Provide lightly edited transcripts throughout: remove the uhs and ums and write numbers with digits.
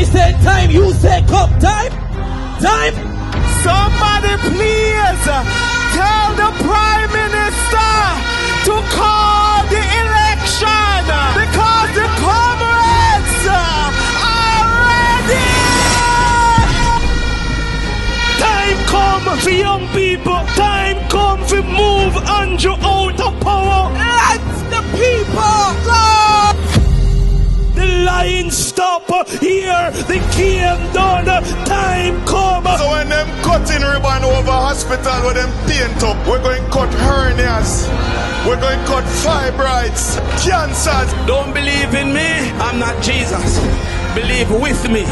I say time, you say come. Time. Time. Somebody please tell the Prime Minister to call the election because the comrades are ready. Time come for young people. Time come for move Andrew out of power. Let the people go. The line stop here. The game done. Time come. So when them cutting ribbon over hospital with them paint up, we're going to cut hernias. We're going to cut fibroids, cancers. Don't believe in me. I'm not Jesus. Believe with me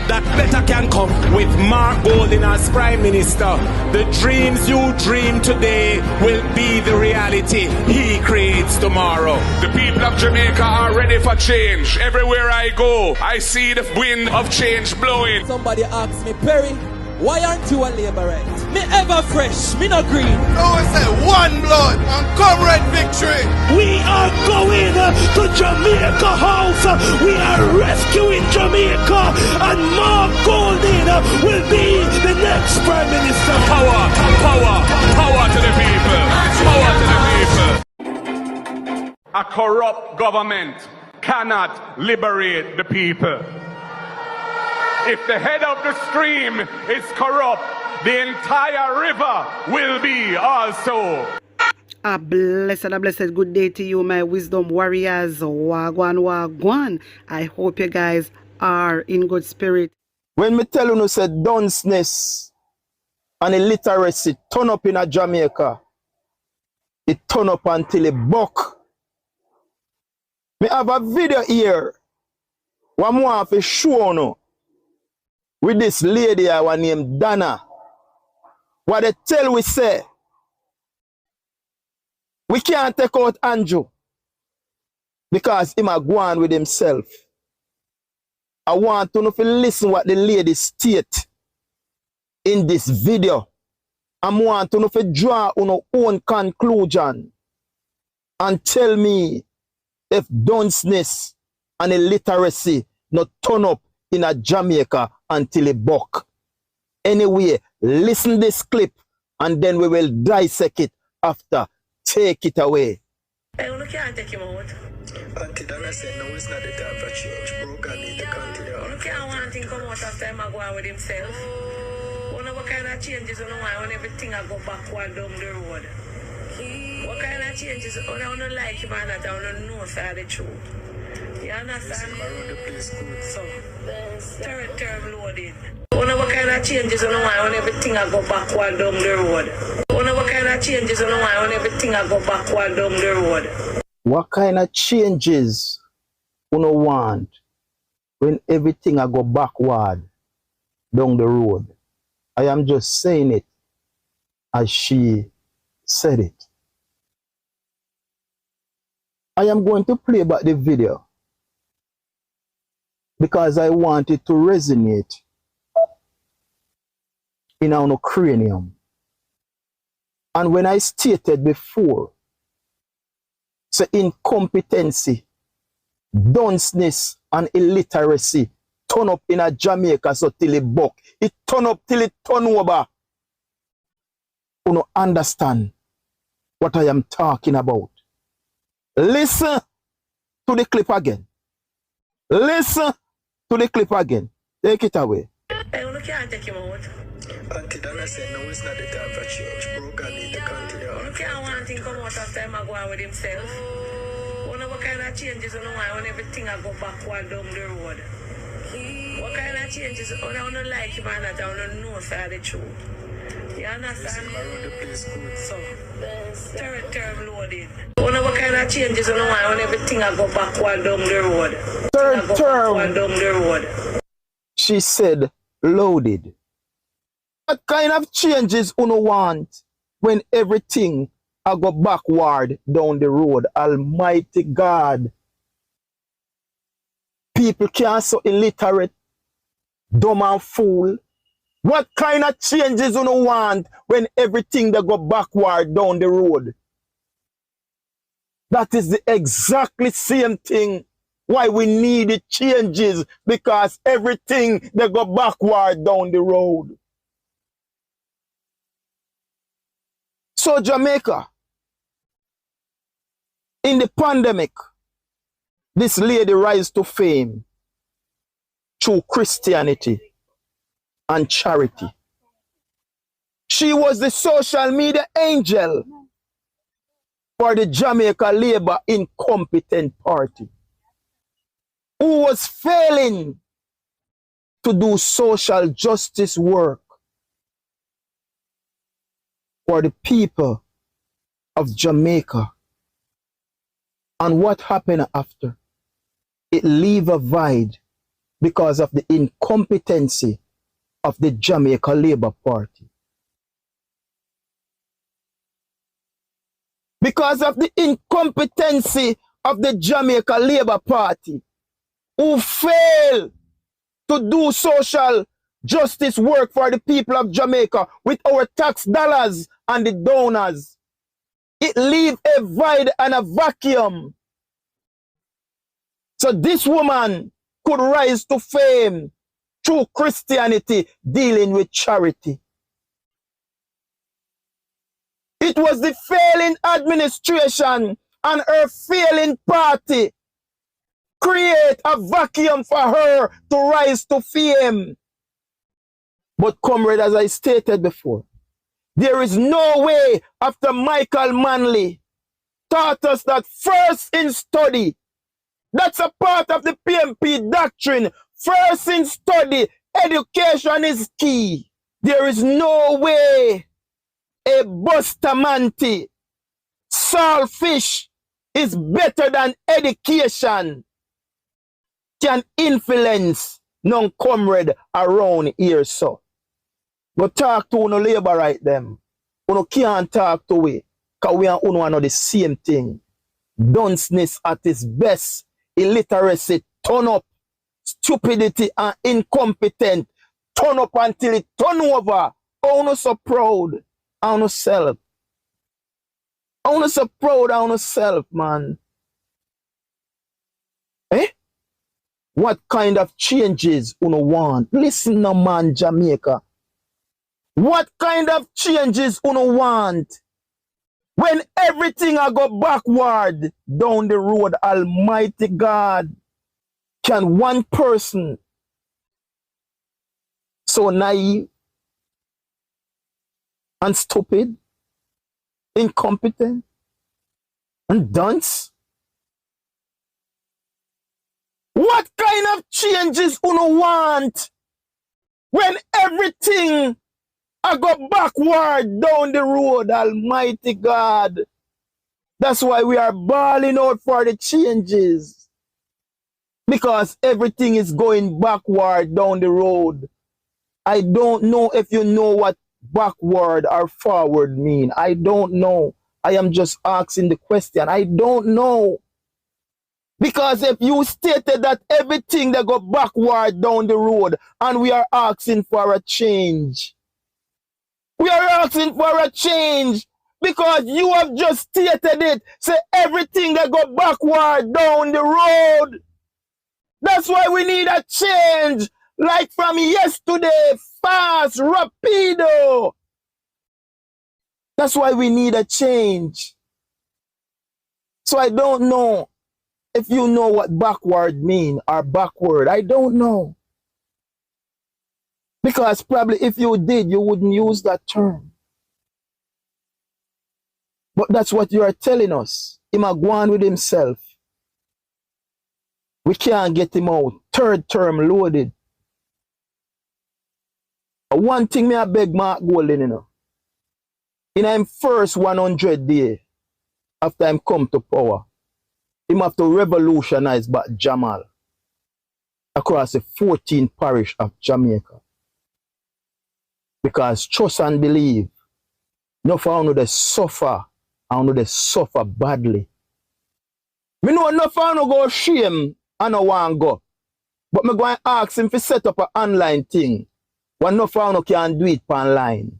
that better can come. With Mark Golding as Prime Minister, the dreams you dream today will be the reality he creates tomorrow. The people of Jamaica are ready for change. Everywhere I go, I see the wind of change blowing. Somebody asks me, Perry, why aren't you a labourite? Me ever fresh, me no green. No one say one blood and comrade victory. We are going to Jamaica House. We are rescuing Jamaica, and Mark Golding will be the next Prime Minister. Power, power, power to the people. Power to the people. A corrupt government cannot liberate the people. If the head of the stream is corrupt, the entire river will be also. A blessed good day to you, my wisdom warriors. Wagwan, wagwan. I hope you guys are in good spirit. When me tell you, say dunceness and illiteracy turn up in a Jamaica, it turn up until it buck. Me have a video here. One more have a show no. With this lady I was named Dana. What they tell we say, we can't take out Andrew because he might go on with himself. I want to know if you listen what the lady state in this video. I want to know if you draw on your own conclusion and tell me if dunceness and illiteracy not turn up in a Jamaica until it buck. Anyway, listen this clip and then we will dissect it after. Take it away. Hey, you can't take him out. Auntie Dana said no, it's not the time for change. Broken need to continue. You can't want him come out after him go on with himself. You know what kind of changes you know when everything I go backward down the road? What kind of changes you don't like him and that you don't know side the truth? You understand? So, term loaded. You know what kind of changes you know when everything I go backward down the road? You know what kind of changes you know when everything I go backward down the road? What kind of changes you know want when everything I go backward down the road? I am just saying it as she said it. I am going to play back the video because I want it to resonate in our cranium. And when I stated before, so incompetency, dunceness, and illiteracy turn up in a Jamaica so till it buck. It turn up till it turn over. You don't understand what I am talking about. Listen to the clip again. Listen to the clip again. Take it away. Hey, you can't take him out. Auntie Dana said no, it's not the time for change. Broken need to continue. You can't want him come out after him go on with himself. You know what kind of changes you know when everything I go backward down the road? What kind of changes you don't like him and that you don't know side the truth? You understand? So, term loaded. You know what kind of changes you know when everything I go backward down the road? Third term. Down the road. She said loaded. What kind of changes you want when everything I go backward down the road? Almighty God. People can't so illiterate, dumb and fool. What kind of changes you want when everything that go backward down the road? That is the exactly same thing why we need the changes, because everything they go backward down the road. So Jamaica, in the pandemic, this lady rise to fame through Christianity and charity. She was the social media angel for the Jamaica Labour Incompetent Party, who was failing to do social justice work for the people of Jamaica. And what happened after? It leave a void because of the incompetency of the Jamaica Labour Party. Because of the incompetency of the Jamaica Labour Party, who failed to do social justice work for the people of Jamaica with our tax dollars and the donors, it leaves a void and a vacuum. So this woman could rise to fame through Christianity dealing with charity. It was the failing administration and her failing party create a vacuum for her to rise to fame. But comrade, as I stated before, there is no way after Michael Manley taught us that first in study, that's a part of the PMP doctrine, first in study, education is key. There is no way a Bustamante saltfish is better than education can influence non-comrade around here, so. But talk to no labor right them. You can't talk to we, because we and uno know the same thing. Dunceness at its best, illiteracy, turn up, stupidity and incompetent, turn up until it turn over. Uno so proud, uno self. Uno so proud, uno self, man. Eh? What kind of changes uno want? Listen now, man, Jamaica. What kind of changes uno want? When everything I go backward down the road, Almighty God, can one person so naive and stupid, incompetent and dunce? What kind of changes uno want when everything I go backward down the road, Almighty God? That's why we are bawling out for the changes. Because everything is going backward down the road. I don't know if you know what backward or forward mean. I don't know. I am just asking the question. I don't know. Because if you stated that everything that go backward down the road and we are asking for a change. We are asking for a change because you have just stated it. Say everything that go backward down the road. That's why we need a change. Like from yesterday, fast, rapido. That's why we need a change. So I don't know if you know what backward mean or backward. I don't know. Because probably if you did, you wouldn't use that term. But that's what you are telling us. He might go on with himself. We can't get him out. Third term loaded. One thing me I beg Mark Golden, you know. In him first 100 days after him come to power, him have to revolutionize back Jamal across the 14 parish of Jamaica. Because trust and believe, no for they suffer, and they suffer badly. Me know no for go shame and no want go. But me go and ask him to set up an online thing. When no for can do it online.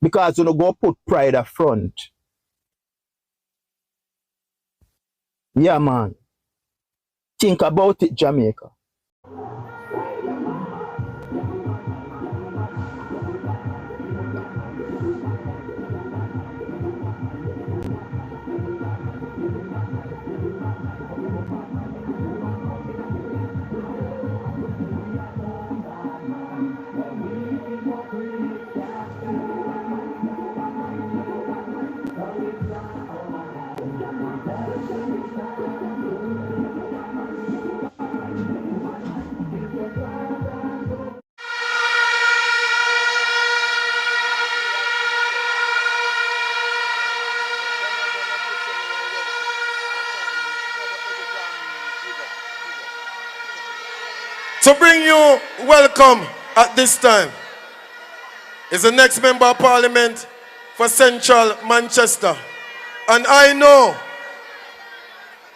Because you know go put pride up front. Yeah, man. Think about it, Jamaica. To bring you welcome at this time is the next member of parliament for Central Manchester. And I know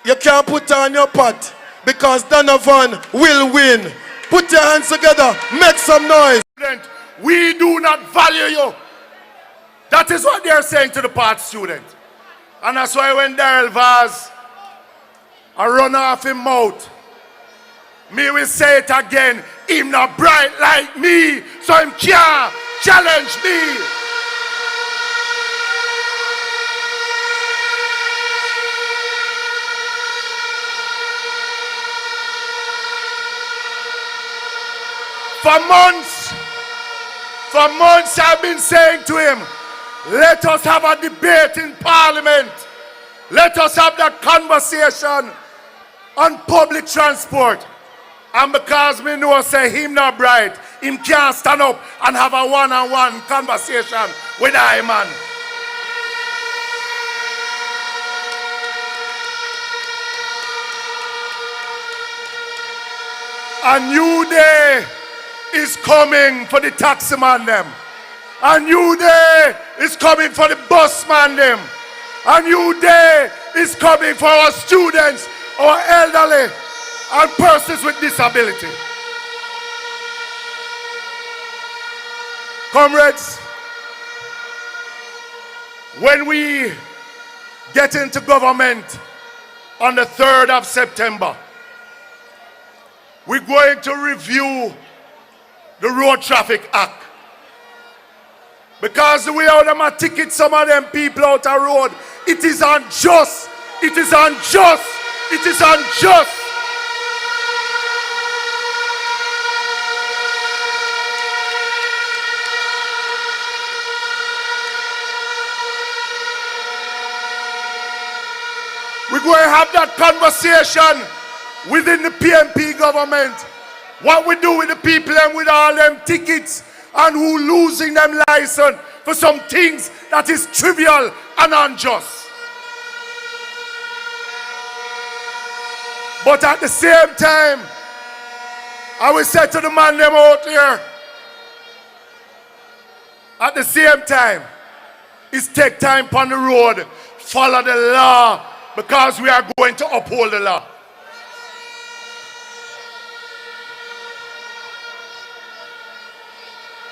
you can't put on your pot because Donovan will win. Put your hands together, make some noise. We do not value you. That is what they're saying to the part student. And that's why when Daryl Vaz run off him mouth, me will say it again, him not bright like me, so him can't challenge me. For months I've been saying to him, let us have a debate in Parliament. Let us have that conversation on public transport. And because me know say him not bright, him can't stand up and have a one-on-one conversation with I man. A new day is coming for the taxi man them. A new day is coming for the bus man them. A new day is coming for our students, our elderly, and persons with disability. Comrades, when we get into government on the 3rd of September, we're going to review the Road Traffic Act. Because the way how them are ticket some of them people out the road, it is unjust. It is unjust. It is unjust. We're going to have that conversation within the PNP government. What we do with the people and with all them tickets and who losing them license for some things that is trivial and unjust. But at the same time, I will say to the man them out here, at the same time, it's take time on the road, follow the law, because we are going to uphold the law.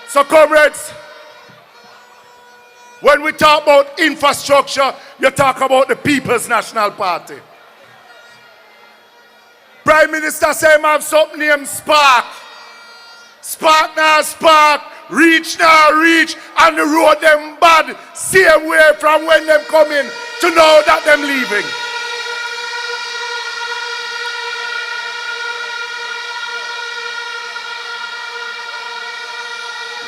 So comrades, when we talk about infrastructure, you talk about the People's National Party. Prime Minister say I have something named Spark. Spark now spark, reach now reach, and the road them bad, same way from when them come in to know that them leaving.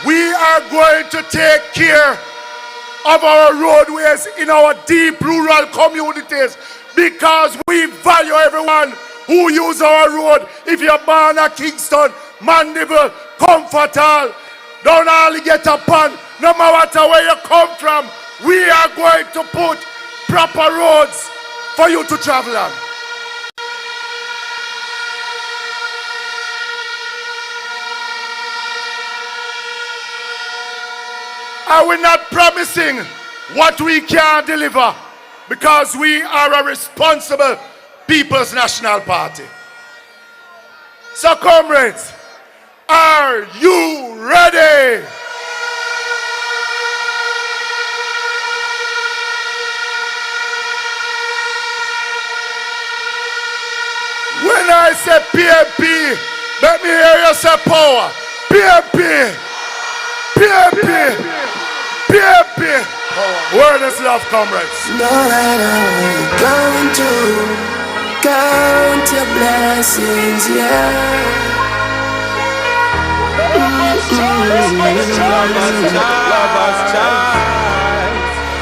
We are going to take care of our roadways in our deep rural communities because we value everyone who use our road. If you're born at Kingston, Mandeville, Comfortall, don't only get a pan, no matter where you come from, we are going to put proper roads for you to travel on. And we're not promising what we can't deliver because we are a responsible People's National Party. So comrades, are you ready? When I say PMP, let me hear you say power. PMP. PMP. PMP. Where does love, comrades? No matter where you're going to, count your blessings, yeah.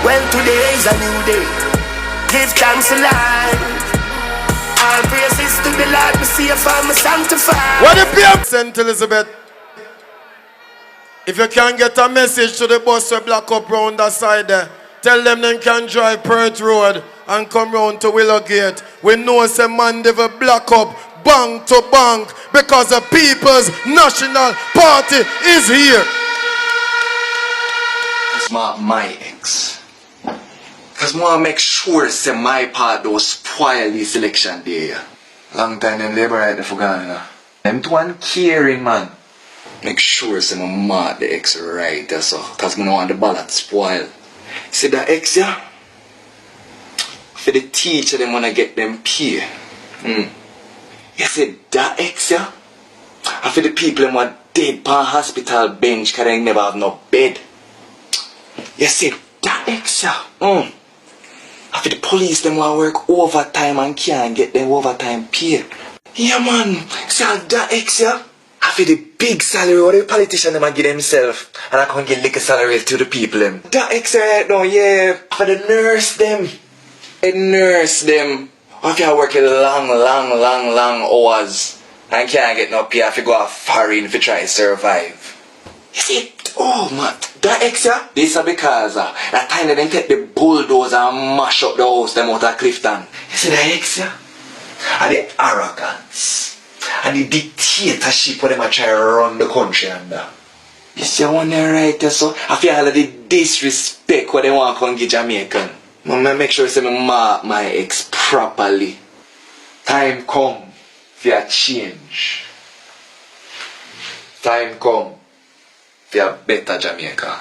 Well, today is a new day. Give thanks to life. All praises to the Lord, me safe and me sanctified. What if you St. Elizabeth? If you can get a message to the bus to block up round that side there, tell them they can drive Perth Road and come round to Willowgate. We know some man they will block up bank to bank because the People's National Party is here. It's my ex. Because I want to make sure say my part don't spoil this election day. Long time them labor right there for Ghana. Them two one caring man. Make sure say my mark the ex right there so. Because I don't want the ballot spoil. See that ex yeah? For the teacher them wanna get them pay. You see that ex yeah? And for the people them want dead pan hospital bench because they never have no bed. You see that ex yeah? And for the police them want work overtime and can't get them overtime pay. Yeah man, see that ex yeah? And for the big salary what the politician them give themselves and I can't get little salary to the people them. That ex right now, yeah. For the nurse them. The nurse them. If you work long hours and can't get no pay, if you go off foreign if you try to survive. You see, oh man, that ex yeah? This is because that time they didn't take the bulldozer and mash up the house them out of Clifton. You see that ex yeah? And the arrogance and the dictatorship where they try to run the country under. You see one there right there so? I feel all of the disrespect what they want to come give Jamaican. I'm make sure I mark my ex properly. Time come for a change. Time come for a better Jamaica.